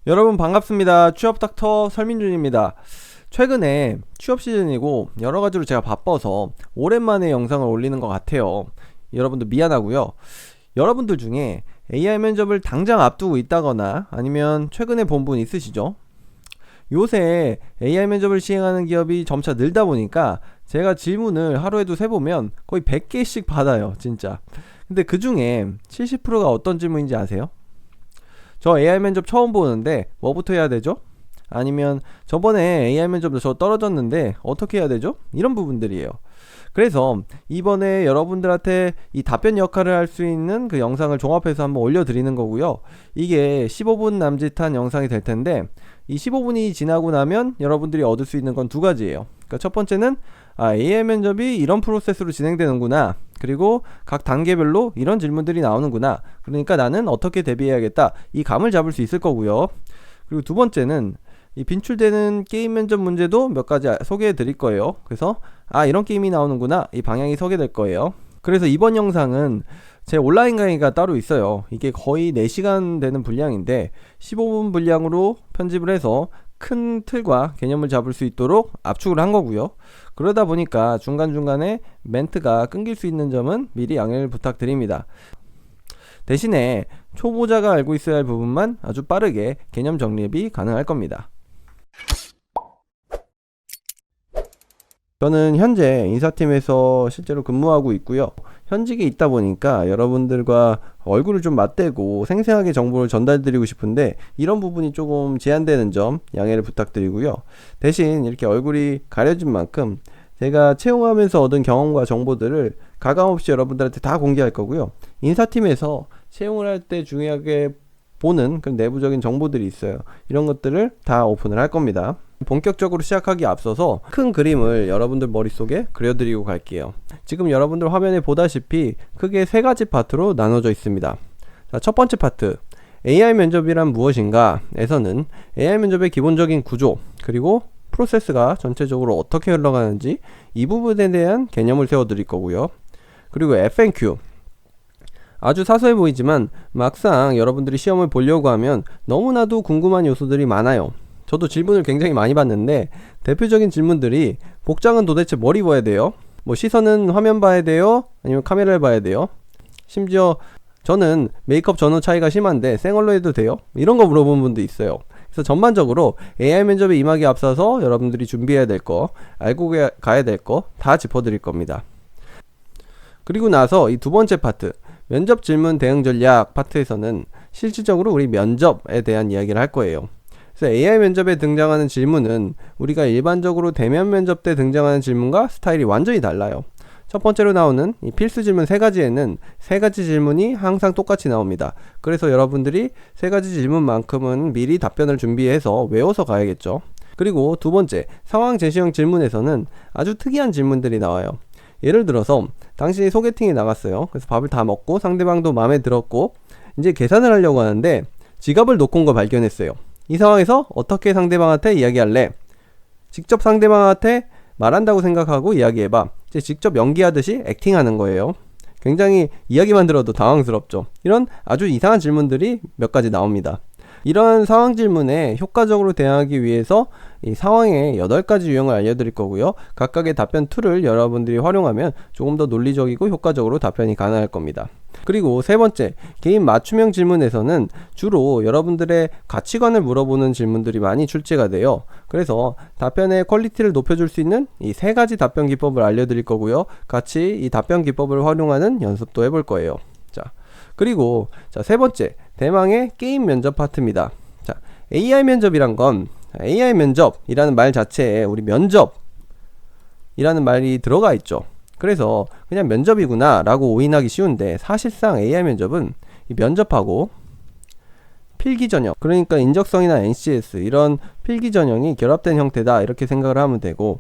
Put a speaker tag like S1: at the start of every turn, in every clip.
S1: 여러분 반갑습니다. 취업 닥터 설민준입니다. 최근에 취업 시즌이고 여러가지로 제가 바빠서 오랜만에 영상을 올리는 것 같아요. 여러분들 미안하고요. 여러분들 중에 AI 면접을 당장 앞두고 있다거나 아니면 최근에 본 분 있으시죠? 요새 AI 면접을 시행하는 기업이 점차 늘다 보니까 제가 질문을 하루에도 세보면 거의 100개씩 받아요, 진짜. 근데 그 중에 70%가 어떤 질문인지 아세요? 저 AI 면접 처음 보는데 뭐부터 해야 되죠? 아니면 저번에 AI 면접도 저 떨어졌는데 어떻게 해야 되죠? 이런 부분들이에요. 그래서 이번에 여러분들한테 이 답변 역할을 할 수 있는 그 영상을 종합해서 한번 올려드리는 거고요. 이게 15분 남짓한 영상이 될 텐데 이 15분이 지나고 나면 여러분들이 얻을 수 있는 건 두 가지예요. 그러니까 첫 번째는 AI 면접이 이런 프로세스로 진행되는구나. 그리고 각 단계별로 이런 질문들이 나오는구나. 그러니까 나는 어떻게 대비해야겠다. 이 감을 잡을 수 있을 거고요. 그리고 두 번째는 이 빈출되는 게임 면접 문제도 몇 가지 소개해 드릴 거예요. 그래서 이런 게임이 나오는구나. 이 방향이 서게 될 거예요. 그래서 이번 영상은 제 온라인 강의가 따로 있어요. 이게 거의 4시간 되는 분량인데 15분 분량으로 편집을 해서 큰 틀과 개념을 잡을 수 있도록 압축을 한 거고요. 그러다 보니까 중간중간에 멘트가 끊길 수 있는 점은 미리 양해를 부탁드립니다. 대신에 초보자가 알고 있어야 할 부분만 아주 빠르게 개념 정립이 가능할 겁니다. 저는 현재 인사팀에서 실제로 근무하고 있고요. 현직에 있다 보니까 여러분들과 얼굴을 좀 맞대고 생생하게 정보를 전달드리고 싶은데 이런 부분이 조금 제한되는 점 양해를 부탁드리고요. 대신 이렇게 얼굴이 가려진 만큼 제가 채용하면서 얻은 경험과 정보들을 가감없이 여러분들한테 다 공개할 거고요. 인사팀에서 채용을 할 때 중요하게 보는 그런 내부적인 정보들이 있어요. 이런 것들을 다 오픈을 할 겁니다. 본격적으로 시작하기 앞서서 큰 그림을 여러분들 머릿속에 그려드리고 갈게요. 지금 여러분들 화면에 보다시피 크게 세 가지 파트로 나눠져 있습니다. 자, 첫 번째 파트, AI 면접이란 무엇인가 에서는 AI 면접의 기본적인 구조 그리고 프로세스가 전체적으로 어떻게 흘러가는지 이 부분에 대한 개념을 세워드릴 거고요. 그리고 FNQ, 아주 사소해 보이지만 막상 여러분들이 시험을 보려고 하면 너무나도 궁금한 요소들이 많아요. 저도 질문을 굉장히 많이 받는데 대표적인 질문들이 복장은 도대체 뭘 입어야 돼요? 뭐 시선은 화면 봐야 돼요? 아니면 카메라를 봐야 돼요? 심지어 저는 메이크업 전후 차이가 심한데 생얼로 해도 돼요? 이런 거 물어보는 분도 있어요. 그래서 전반적으로 AI 면접에 임하기 앞서서 여러분들이 준비해야 될 거, 알고 가야 될 거 다 짚어드릴 겁니다. 그리고 나서 이 두 번째 파트, 면접 질문 대응 전략 파트에서는 실질적으로 우리 면접에 대한 이야기를 할 거예요. 그래서 AI 면접에 등장하는 질문은 우리가 일반적으로 대면 면접 때 등장하는 질문과 스타일이 완전히 달라요. 첫 번째로 나오는 이 필수 질문 세 가지에는 세 가지 질문이 항상 똑같이 나옵니다. 그래서 여러분들이 세 가지 질문만큼은 미리 답변을 준비해서 외워서 가야겠죠. 그리고 두 번째, 상황 제시형 질문에서는 아주 특이한 질문들이 나와요. 예를 들어서 당신이 소개팅에 나갔어요. 그래서 밥을 다 먹고 상대방도 마음에 들었고 이제 계산을 하려고 하는데 지갑을 놓고 온 거 발견했어요. 이 상황에서 어떻게 상대방한테 이야기할래? 직접 상대방한테 말한다고 생각하고 이야기해봐. 이제 직접 연기하듯이 액팅하는 거예요. 굉장히 이야기만 들어도 당황스럽죠. 이런 아주 이상한 질문들이 몇 가지 나옵니다. 이러한 상황 질문에 효과적으로 대응하기 위해서 이 상황의 8가지 유형을 알려드릴 거고요. 각각의 답변 툴을 여러분들이 활용하면 조금 더 논리적이고 효과적으로 답변이 가능할 겁니다. 그리고 세 번째, 개인 맞춤형 질문에서는 주로 여러분들의 가치관을 물어보는 질문들이 많이 출제가 돼요. 그래서 답변의 퀄리티를 높여줄 수 있는 이 세 가지 답변 기법을 알려드릴 거고요. 같이 이 답변 기법을 활용하는 연습도 해볼 거예요. 그리고 세 번째, 대망의 게임 면접 파트입니다. AI 면접이란 건 AI 면접이라는 말 자체에 우리 면접이라는 말이 들어가 있죠. 그래서 그냥 면접이구나 라고 오인하기 쉬운데 사실상 AI 면접은 이 면접하고 필기 전형, 그러니까 인적성이나 NCS 이런 필기 전형이 결합된 형태다 이렇게 생각을 하면 되고,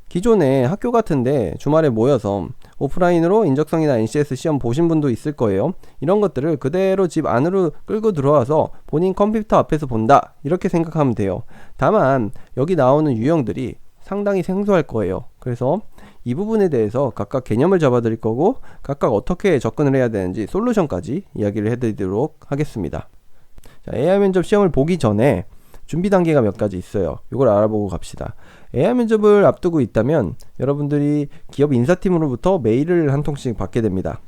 S1: 기존에 학교 같은데 주말에 모여서 오프라인으로 인적성이나 NCS 시험 보신 분도 있을 거예요. 이런 것들을 그대로 집 안으로 끌고 들어와서 본인 컴퓨터 앞에서 본다 이렇게 생각하면 돼요. 다만 여기 나오는 유형들이 상당히 생소할 거예요. 그래서 이 부분에 대해서 각각 개념을 잡아 드릴 거고 각각 어떻게 접근을 해야 되는지 솔루션까지 이야기를 해드리도록 하겠습니다. 자, AI 면접 시험을 보기 전에 준비 단계가 몇 가지 있어요. 이걸 알아보고 갑시다. AI 면접을 앞두고 있다면 여러분들이 기업 인사팀으로부터 메일을 한 통씩 받게 됩니다.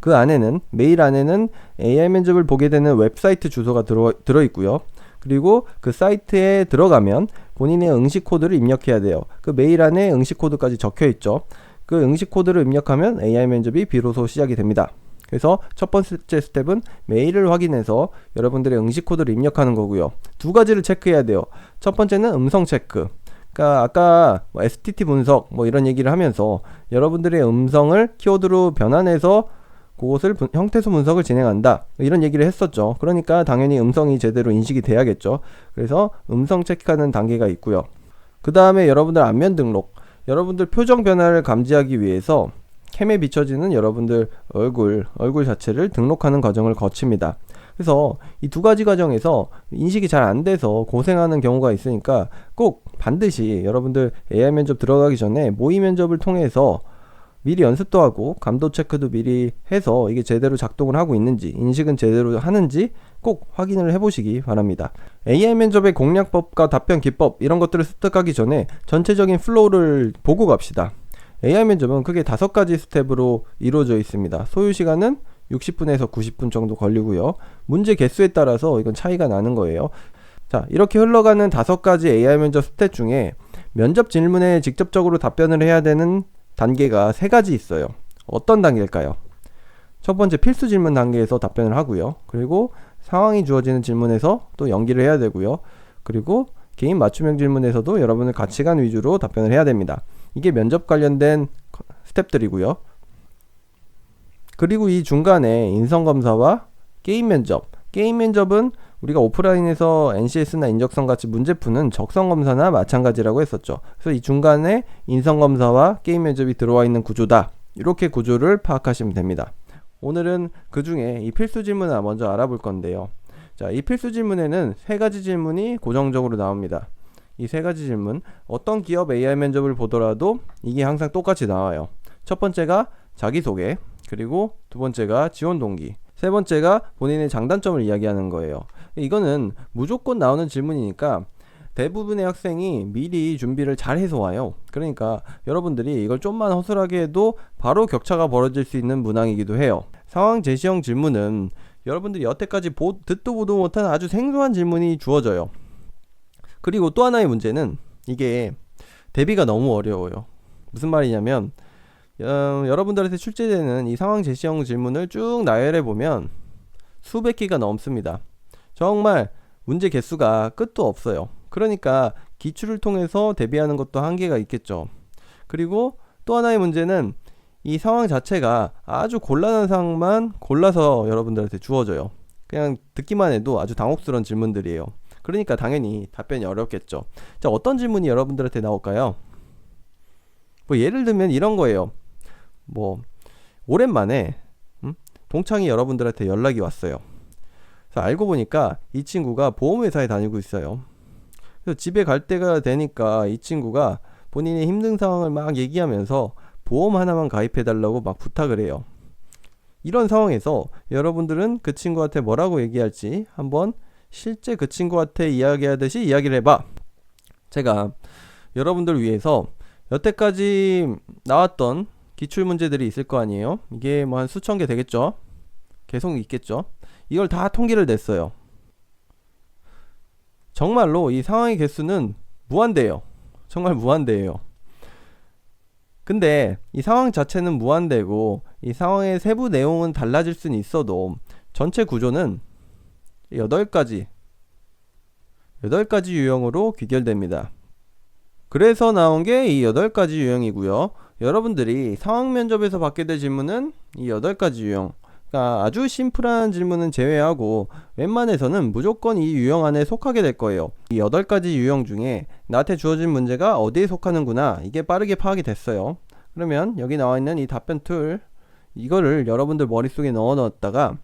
S1: 그 안에는, 메일 안에는 AI 면접을 보게 되는 웹사이트 주소가 들어있고요. 그리고 그 사이트에 들어가면 본인의 응시 코드를 입력해야 돼요. 그 메일 안에 응시 코드까지 적혀 있죠. 그 응시 코드를 입력하면 AI 면접이 비로소 시작이 됩니다. 그래서 첫 번째 스텝은 메일을 확인해서 여러분들의 응시 코드를 입력하는 거고요. 두 가지를 체크해야 돼요. 첫 번째는 음성 체크. 그러니까 아까 STT 분석 이런 얘기를 하면서 여러분들의 음성을 키워드로 변환해서 그것을 형태소 분석을 진행한다, 이런 얘기를 했었죠. 그러니까 당연히 음성이 제대로 인식이 돼야겠죠. 그래서 음성 체크하는 단계가 있고요. 그 다음에 여러분들 안면 등록, 여러분들 표정 변화를 감지하기 위해서 캠에 비춰지는 여러분들 얼굴 자체를 등록하는 과정을 거칩니다. 그래서 이 두 가지 과정에서 인식이 잘 안 돼서 고생하는 경우가 있으니까 꼭 반드시 여러분들 AI 면접 들어가기 전에 모의 면접을 통해서 미리 연습도 하고 감도 체크도 미리 해서 이게 제대로 작동을 하고 있는지, 인식은 제대로 하는지 꼭 확인을 해보시기 바랍니다. AI 면접의 공략법과 답변 기법, 이런 것들을 습득하기 전에 전체적인 플로우를 보고 갑시다. AI 면접은 크게 5가지 스텝으로 이루어져 있습니다. 소요 시간은 60분에서 90분 정도 걸리고요. 문제 개수에 따라서 이건 차이가 나는 거예요. 자, 이렇게 흘러가는 5가지 AI 면접 스텝 중에 면접 질문에 직접적으로 답변을 해야 되는 단계가 3가지 있어요. 어떤 단계일까요? 첫 번째, 필수 질문 단계에서 답변을 하고요. 그리고 상황이 주어지는 질문에서 또 연기를 해야 되고요. 그리고 개인 맞춤형 질문에서도 여러분의 가치관 위주로 답변을 해야 됩니다. 이게 면접 관련된 스텝들이고요. 그리고 이 중간에 인성검사와 게임 면접은 우리가 오프라인에서 NCS나 인적성 같이 문제 푸는 적성검사나 마찬가지라고 했었죠. 그래서 이 중간에 인성검사와 게임 면접이 들어와 있는 구조다, 이렇게 구조를 파악하시면 됩니다. 오늘은 그 중에 이 필수 질문을 먼저 알아볼 건데요. 자, 이 필수 질문에는 3가지 질문이 고정적으로 나옵니다. 이 3가지 질문, 어떤 기업 AI 면접을 보더라도 이게 항상 똑같이 나와요. 첫 번째가 자기소개, 그리고 두 번째가 지원 동기, 세 번째가 본인의 장단점을 이야기하는 거예요. 이거는 무조건 나오는 질문이니까 대부분의 학생이 미리 준비를 잘 해서 와요. 그러니까 여러분들이 이걸 좀만 허술하게 해도 바로 격차가 벌어질 수 있는 문항이기도 해요. 상황 제시형 질문은 여러분들이 여태까지 듣도 보도 못한 아주 생소한 질문이 주어져요. 그리고 또 하나의 문제는 이게 대비가 너무 어려워요. 무슨 말이냐면 여러분들한테 출제되는 이 상황 제시형 질문을 쭉 나열해 보면 수백 개가 넘습니다. 정말 문제 개수가 끝도 없어요. 그러니까 기출을 통해서 대비하는 것도 한계가 있겠죠. 그리고 또 하나의 문제는 이 상황 자체가 아주 곤란한 상황만 골라서 여러분들한테 주어져요. 그냥 듣기만 해도 아주 당혹스러운 질문들이에요. 그러니까 당연히 답변이 어렵겠죠. 자, 어떤 질문이 여러분들한테 나올까요? 예를 들면 이런 거예요. 오랜만에 동창이 여러분들한테 연락이 왔어요. 그래서 알고 보니까 이 친구가 보험회사에 다니고 있어요. 그래서 집에 갈 때가 되니까 이 친구가 본인의 힘든 상황을 막 얘기하면서 보험 하나만 가입해 달라고 막 부탁을 해요. 이런 상황에서 여러분들은 그 친구한테 뭐라고 얘기할지 한번 실제 그 친구한테 이야기하듯이 이야기를 해봐. 제가 여러분들을 위해서 여태까지 나왔던 기출문제들이 있을 거 아니에요. 이게 한 수천 개 되겠죠. 계속 있겠죠. 이걸 다 통계를 냈어요. 정말로 이 상황의 개수는 무한대예요. 정말 무한대예요. 근데 이 상황 자체는 무한대고 이 상황의 세부 내용은 달라질 수는 있어도 전체 구조는 8가지 유형으로 귀결됩니다. 그래서 나온 게 이 8가지 유형이고요. 여러분들이 상황 면접에서 받게 될 질문은 이 8가지 유형, 그러니까 아주 심플한 질문은 제외하고 웬만해서는 무조건 이 유형 안에 속하게 될 거예요. 이 8가지 유형 중에 나한테 주어진 문제가 어디에 속하는구나, 이게 빠르게 파악이 됐어요. 그러면 여기 나와 있는 이 답변 툴, 이거를 여러분들 머릿속에 넣어 넣었다가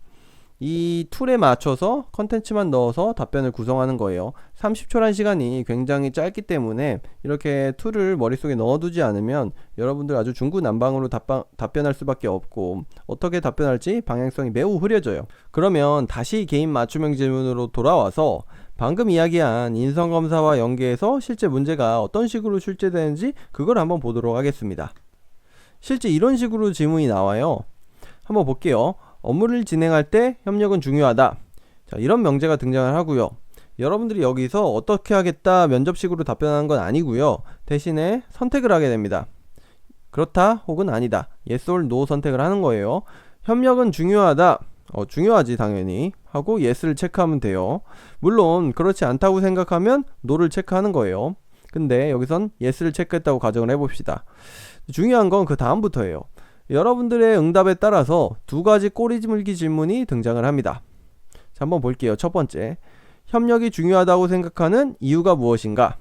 S1: 이 툴에 맞춰서 컨텐츠만 넣어서 답변을 구성하는 거예요. 30초란 시간이 굉장히 짧기 때문에 이렇게 툴을 머릿속에 넣어두지 않으면 여러분들 아주 중구난방으로 답변할 수밖에 없고 어떻게 답변할지 방향성이 매우 흐려져요. 그러면 다시 개인 맞춤형 질문으로 돌아와서 방금 이야기한 인성검사와 연계해서 실제 문제가 어떤 식으로 출제되는지 그걸 한번 보도록 하겠습니다. 실제 이런 식으로 질문이 나와요. 한번 볼게요. 업무를 진행할 때 협력은 중요하다. 자, 이런 명제가 등장을 하고요. 여러분들이 여기서 어떻게 하겠다 면접식으로 답변하는 건 아니고요. 대신에 선택을 하게 됩니다. 그렇다 혹은 아니다. yes or no 선택을 하는 거예요. 협력은 중요하다. 중요하지 당연히 하고 yes를 체크하면 돼요. 물론 그렇지 않다고 생각하면 no를 체크하는 거예요. 근데 여기선 yes를 체크했다고 가정을 해봅시다. 중요한 건 그 다음부터예요. 여러분들의 응답에 따라서 두 가지 꼬리물기 질문이 등장을 합니다. 자, 한번 볼게요. 첫 번째, 협력이 중요하다고 생각하는 이유가 무엇인가?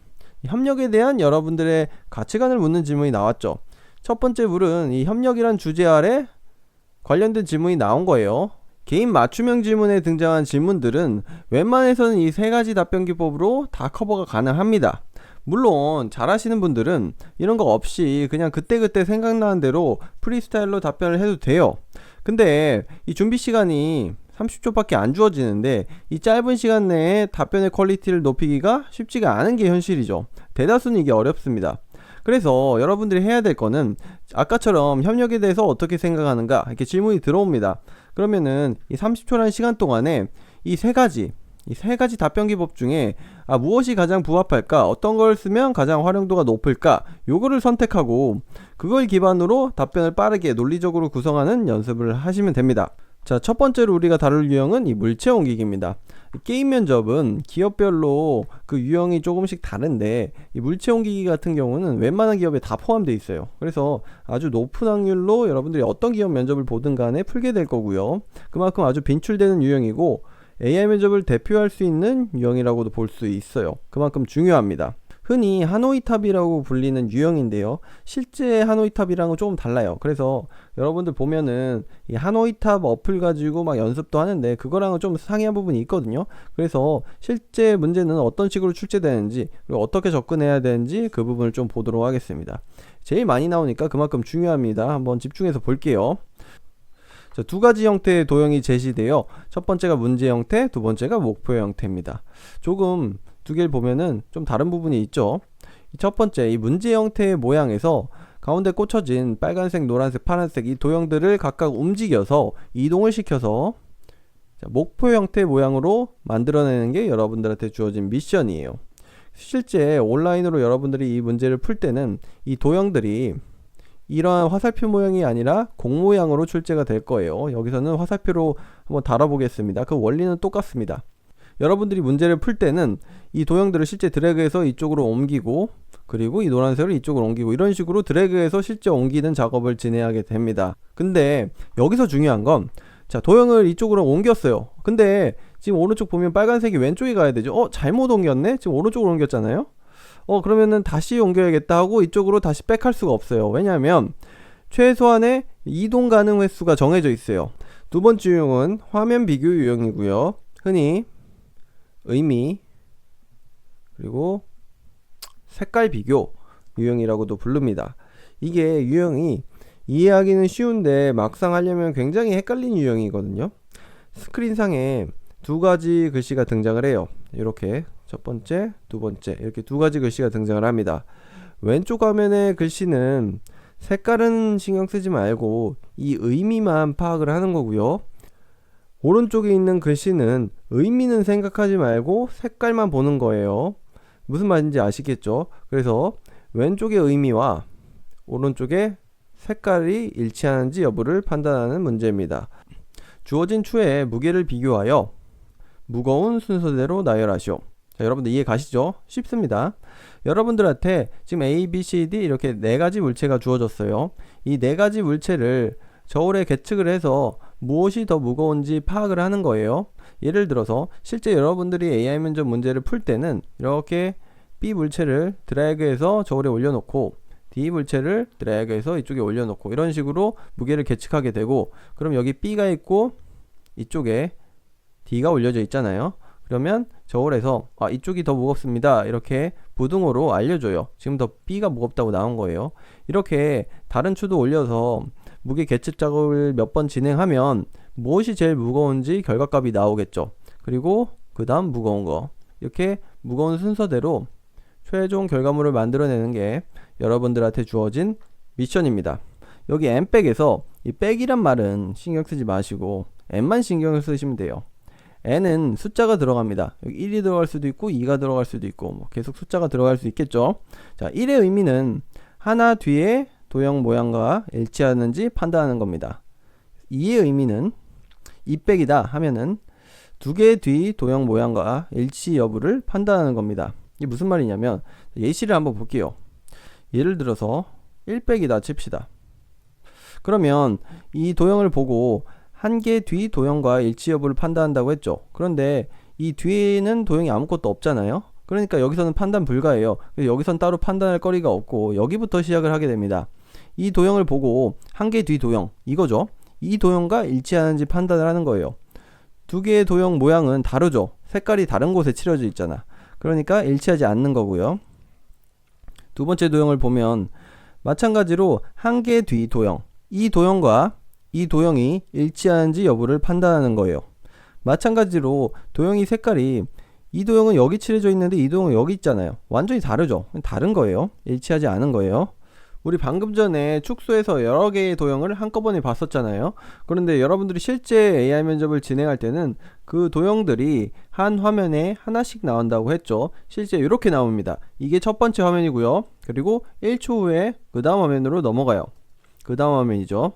S1: 협력에 대한 여러분들의 가치관을 묻는 질문이 나왔죠. 첫 번째 물은 이 협력이란 주제 아래 관련된 질문이 나온 거예요. 개인 맞춤형 질문에 등장한 질문들은 웬만해서는 이 세 가지 답변 기법으로 다 커버가 가능합니다. 물론 잘하시는 분들은 이런 거 없이 그냥 그때그때 생각나는 대로 프리스타일로 답변을 해도 돼요. 근데 이 준비 시간이 30초밖에 안 주어지는데 이 짧은 시간 내에 답변의 퀄리티를 높이기가 쉽지가 않은 게 현실이죠. 대다수는 이게 어렵습니다. 그래서 여러분들이 해야 될 거는 아까처럼 협력에 대해서 어떻게 생각하는가 이렇게 질문이 들어옵니다. 그러면은 이 30초라는 시간 동안에 이 세 가지 답변 기법 중에 무엇이 가장 부합할까? 어떤 걸 쓰면 가장 활용도가 높을까? 요거를 선택하고 그걸 기반으로 답변을 빠르게 논리적으로 구성하는 연습을 하시면 됩니다. 자, 첫 번째로 우리가 다룰 유형은 이 물체 옮기기입니다. 게임 면접은 기업별로 그 유형이 조금씩 다른데 이 물체 옮기기 같은 경우는 웬만한 기업에 다 포함되어 있어요. 그래서 아주 높은 확률로 여러분들이 어떤 기업 면접을 보든 간에 풀게 될 거고요. 그만큼 아주 빈출되는 유형이고 AI 면접을 대표할 수 있는 유형이라고도 볼 수 있어요. 그만큼 중요합니다. 흔히 하노이탑이라고 불리는 유형인데요. 실제 하노이탑이랑은 조금 달라요. 그래서 여러분들 보면은 이 하노이탑 어플 가지고 막 연습도 하는데 그거랑은 좀 상이한 부분이 있거든요. 그래서 실제 문제는 어떤 식으로 출제되는지 그리고 어떻게 접근해야 되는지 그 부분을 좀 보도록 하겠습니다. 제일 많이 나오니까 그만큼 중요합니다. 한번 집중해서 볼게요. 자, 두 가지 형태의 도형이 제시되어 첫 번째가 문제 형태, 두 번째가 목표 형태입니다. 조금 두 개를 보면은 좀 다른 부분이 있죠. 첫 번째, 이 문제 형태의 모양에서 가운데 꽂혀진 빨간색, 노란색, 파란색 이 도형들을 각각 움직여서 이동을 시켜서 목표 형태 모양으로 만들어내는 게 여러분들한테 주어진 미션이에요. 실제 온라인으로 여러분들이 이 문제를 풀 때는 이 도형들이 이러한 화살표 모양이 아니라 공 모양으로 출제가 될 거예요. 여기서는 화살표로 한번 달아보겠습니다. 그 원리는 똑같습니다. 여러분들이 문제를 풀 때는 이 도형들을 실제 드래그해서 이쪽으로 옮기고 그리고 이 노란색을 이쪽으로 옮기고 이런 식으로 드래그해서 실제 옮기는 작업을 진행하게 됩니다. 근데 여기서 중요한 건 자, 도형을 이쪽으로 옮겼어요. 근데 지금 오른쪽 보면 빨간색이 왼쪽에 가야 되죠. 잘못 옮겼네? 지금 오른쪽으로 옮겼잖아요. 그러면은 다시 옮겨야겠다 하고 이쪽으로 다시 백할 수가 없어요. 왜냐하면 최소한의 이동 가능 횟수가 정해져 있어요. 두 번째 유형은 화면 비교 유형이고요. 흔히 의미 그리고 색깔 비교 유형이라고도 부릅니다. 이게 유형이 이해하기는 쉬운데 막상 하려면 굉장히 헷갈리는 유형이거든요. 스크린상에 두 가지 글씨가 등장을 해요. 이렇게 첫 번째, 두 번째 이렇게 두 가지 글씨가 등장을 합니다. 왼쪽 화면의 글씨는 색깔은 신경 쓰지 말고 이 의미만 파악을 하는 거고요. 오른쪽에 있는 글씨는 의미는 생각하지 말고 색깔만 보는 거예요. 무슨 말인지 아시겠죠? 그래서 왼쪽의 의미와 오른쪽의 색깔이 일치하는지 여부를 판단하는 문제입니다. 주어진 추의 무게를 비교하여 무거운 순서대로 나열하시오. 자, 여러분들 이해 가시죠? 쉽습니다. 여러분들한테 지금 A, B, C, D 이렇게 네 가지 물체가 주어졌어요. 이 네 가지 물체를 저울에 계측을 해서 무엇이 더 무거운지 파악을 하는 거예요. 예를 들어서 실제 여러분들이 AI 면접 문제를 풀 때는 이렇게 B 물체를 드래그해서 저울에 올려놓고 D 물체를 드래그해서 이쪽에 올려놓고 이런 식으로 무게를 계측하게 되고 그럼 여기 B가 있고 이쪽에 D가 올려져 있잖아요. 그러면 저울에서 이쪽이 더 무겁습니다, 이렇게 부등호로 알려줘요. 지금 더 B가 무겁다고 나온 거예요. 이렇게 다른 추도 올려서 무게 계측 작업을 몇 번 진행하면 무엇이 제일 무거운지 결과값이 나오겠죠. 그리고 그 다음 무거운 거, 이렇게 무거운 순서대로 최종 결과물을 만들어내는 게 여러분들한테 주어진 미션입니다. 여기 N백에서 이 백이란 말은 신경 쓰지 마시고 N만 신경을 쓰시면 돼요. N은 숫자가 들어갑니다. 여기 1이 들어갈 수도 있고 2가 들어갈 수도 있고 계속 숫자가 들어갈 수 있겠죠. 자, 1의 의미는 하나 뒤에 도형 모양과 일치하는지 판단하는 겁니다. 2의 의미는 2백이다 하면은 두 개 뒤 도형 모양과 일치 여부를 판단하는 겁니다. 이게 무슨 말이냐면 예시를 한번 볼게요. 예를 들어서 1백이다 칩시다. 그러면 이 도형을 보고 한 개 뒤 도형과 일치 여부를 판단한다고 했죠. 그런데 이 뒤에는 도형이 아무것도 없잖아요. 그러니까 여기서는 판단 불가예요. 여기선 따로 판단할 거리가 없고 여기부터 시작을 하게 됩니다. 이 도형을 보고 한 개 뒤 도형, 이거죠. 이 도형과 일치하는지 판단을 하는 거예요. 두 개의 도형 모양은 다르죠. 색깔이 다른 곳에 칠해져 있잖아. 그러니까 일치하지 않는 거고요. 두 번째 도형을 보면 마찬가지로 한 개 뒤 도형, 이 도형과 이 도형이 일치하는지 여부를 판단하는 거예요. 마찬가지로 도형이 색깔이 이 도형은 여기 칠해져 있는데 이 도형은 여기 있잖아요. 완전히 다르죠. 다른 거예요. 일치하지 않은 거예요. 우리 방금 전에 축소해서 여러 개의 도형을 한꺼번에 봤었잖아요. 그런데 여러분들이 실제 AI 면접을 진행할 때는 그 도형들이 한 화면에 하나씩 나온다고 했죠. 실제 이렇게 나옵니다. 이게 첫 번째 화면이고요. 그리고 1초 후에 그 다음 화면으로 넘어가요. 그 다음 화면이죠.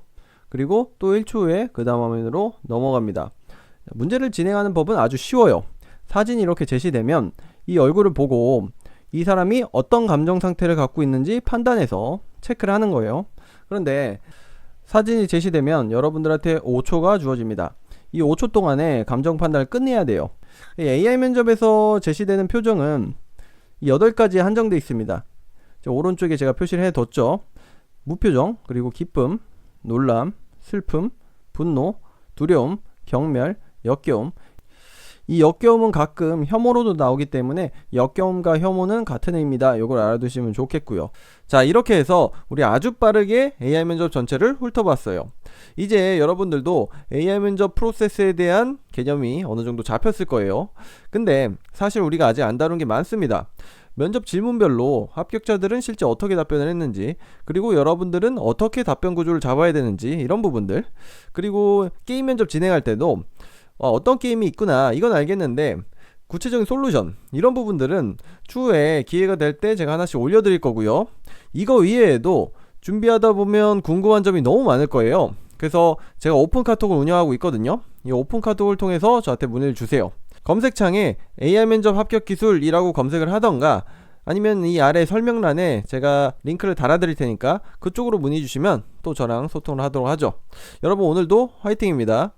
S1: 그리고 또 1초 후에 그 다음 화면으로 넘어갑니다. 문제를 진행하는 법은 아주 쉬워요. 사진이 이렇게 제시되면 이 얼굴을 보고 이 사람이 어떤 감정 상태를 갖고 있는지 판단해서 체크를 하는 거예요. 그런데 사진이 제시되면 여러분들한테 5초가 주어집니다. 이 5초 동안에 감정 판단을 끝내야 돼요. AI 면접에서 제시되는 표정은 8가지에 한정되어 있습니다. 오른쪽에 제가 표시를 해뒀죠. 무표정, 그리고 기쁨, 놀람, 슬픔, 분노, 두려움, 경멸, 역겨움. 이 역겨움은 가끔 혐오로도 나오기 때문에 역겨움과 혐오는 같은 의미다. 이걸 알아두시면 좋겠고요. 자, 이렇게 해서 우리 아주 빠르게 AI 면접 전체를 훑어봤어요. 이제 여러분들도 AI 면접 프로세스에 대한 개념이 어느 정도 잡혔을 거예요. 근데 사실 우리가 아직 안 다룬 게 많습니다. 면접 질문별로 합격자들은 실제 어떻게 답변을 했는지, 그리고 여러분들은 어떻게 답변 구조를 잡아야 되는지, 이런 부분들. 그리고 게임 면접 진행할 때도 어떤 게임이 있구나, 이건 알겠는데 구체적인 솔루션, 이런 부분들은 추후에 기회가 될 때 제가 하나씩 올려드릴 거고요. 이거 이외에도 준비하다 보면 궁금한 점이 너무 많을 거예요. 그래서 제가 오픈 카톡을 운영하고 있거든요. 이 오픈 카톡을 통해서 저한테 문의를 주세요. 검색창에 AI 면접 합격 기술이라고 검색을 하던가, 아니면 이 아래 설명란에 제가 링크를 달아드릴 테니까 그쪽으로 문의 주시면 또 저랑 소통을 하도록 하죠. 여러분, 오늘도 화이팅입니다.